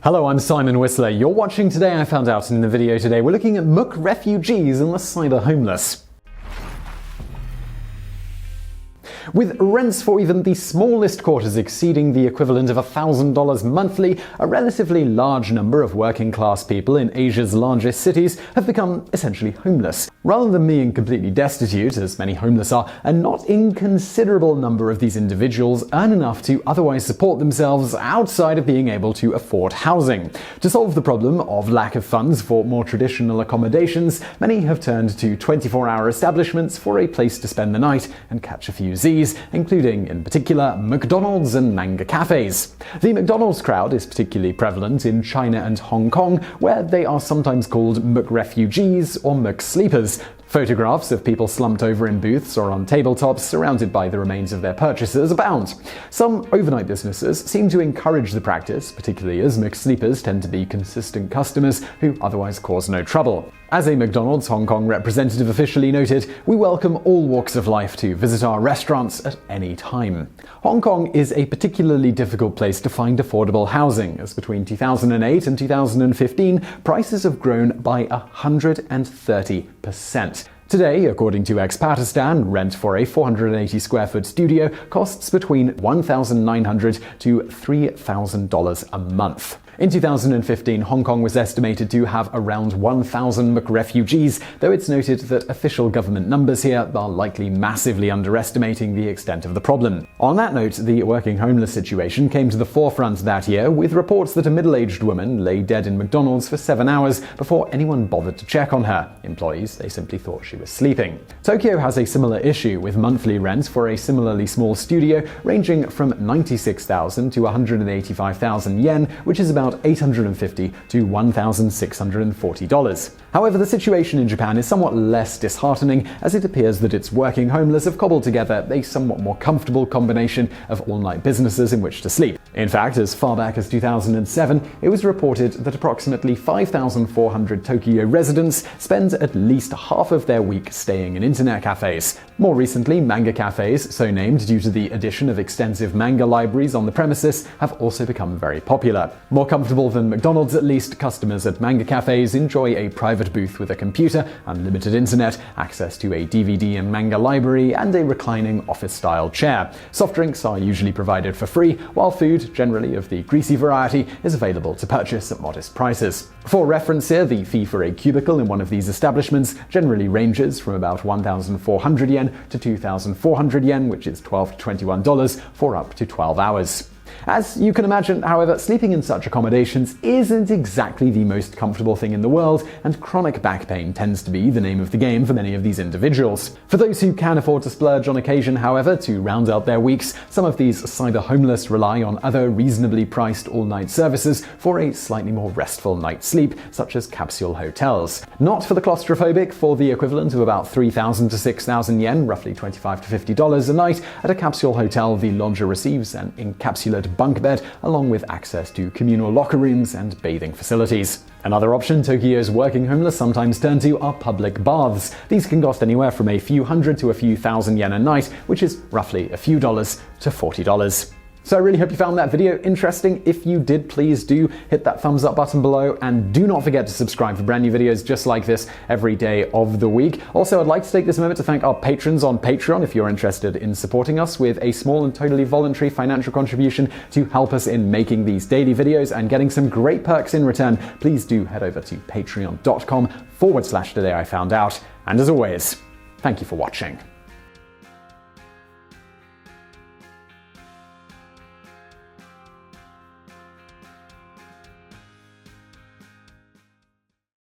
Hello, I'm Simon Whistler. You're watching Today I Found Out, and in the video today we're looking at McRefugees and the cyber homeless. With rents for even the smallest quarters exceeding the equivalent of $1,000 monthly, a relatively large number of working-class people in Asia's largest cities have become essentially homeless. Rather than being completely destitute, as many homeless are, a not inconsiderable number of these individuals earn enough to otherwise support themselves outside of being able to afford housing. To solve the problem of lack of funds for more traditional accommodations, many have turned to 24-hour establishments for a place to spend the night and catch a few Z's, including, in particular, McDonald's and Manga cafes. The McDonald's crowd is particularly prevalent in China and Hong Kong, where they are sometimes called McRefugees or McSleepers. Photographs of people slumped over in booths or on tabletops surrounded by the remains of their purchases abound. Some overnight businesses seem to encourage the practice, particularly as McSleepers tend to be consistent customers who otherwise cause no trouble. As a McDonald's Hong Kong representative officially noted, "We welcome all walks of life to visit our restaurants at any time." Hong Kong is a particularly difficult place to find affordable housing, as between 2008 and 2015, prices have grown by 130%. Today, according to Expatistan, rent for a 480 square foot studio costs between $1,900 to $3,000 a month. In 2015, Hong Kong was estimated to have around 1,000 McRefugees, though it's noted that official government numbers here are likely massively underestimating the extent of the problem. On that note, the working homeless situation came to the forefront that year, with reports that a middle-aged woman lay dead in McDonald's for 7 hours before anyone bothered to check on her. Employees, they simply thought she was sleeping. Tokyo has a similar issue, with monthly rent for a similarly small studio ranging from 96,000 to 185,000 yen, which is about $850 to $1,640. However, the situation in Japan is somewhat less disheartening, as it appears that its working homeless have cobbled together a somewhat more comfortable combination of all-night businesses in which to sleep. In fact, as far back as 2007, it was reported that approximately 5,400 Tokyo residents spend at least half of their week staying in internet cafes. More recently, Manga cafes, so named due to the addition of extensive manga libraries on the premises, have also become very popular. More comfortable than McDonald's at least, customers at Manga cafes enjoy a private booth with a computer, unlimited internet, access to a DVD and manga library, and a reclining office-style chair. Soft drinks are usually provided for free, while food, generally of the greasy variety, is available to purchase at modest prices. For reference here, the fee for a cubicle in one of these establishments generally ranges from about 1,400 yen to 2,400 yen, which is $12 to $21 for up to 12 hours. As you can imagine, however, sleeping in such accommodations isn't exactly the most comfortable thing in the world, and chronic back pain tends to be the name of the game for many of these individuals. For those who can afford to splurge on occasion, however, to round out their weeks, some of these cyber homeless rely on other reasonably priced all-night services for a slightly more restful night's sleep, such as capsule hotels. Not for the claustrophobic, for the equivalent of about 3,000 to 6,000 yen, roughly $25 to $50 a night, at a capsule hotel the lodger receives an encapsulated bunk bed, along with access to communal locker rooms and bathing facilities. Another option Tokyo's working homeless sometimes turn to are public baths. These can cost anywhere from a few hundred to a few thousand yen a night, which is roughly a few dollars to $40. So I really hope you found that video interesting. If you did, please do hit that thumbs up button below, and do not forget to subscribe for brand new videos just like this every day of the week. Also, I'd like to take this moment to thank our patrons on Patreon. If you're interested in supporting us with a small and totally voluntary financial contribution to help us in making these daily videos and getting some great perks in return, please do head over to patreon.com/TodayIFoundOut. And as always, thank you for watching.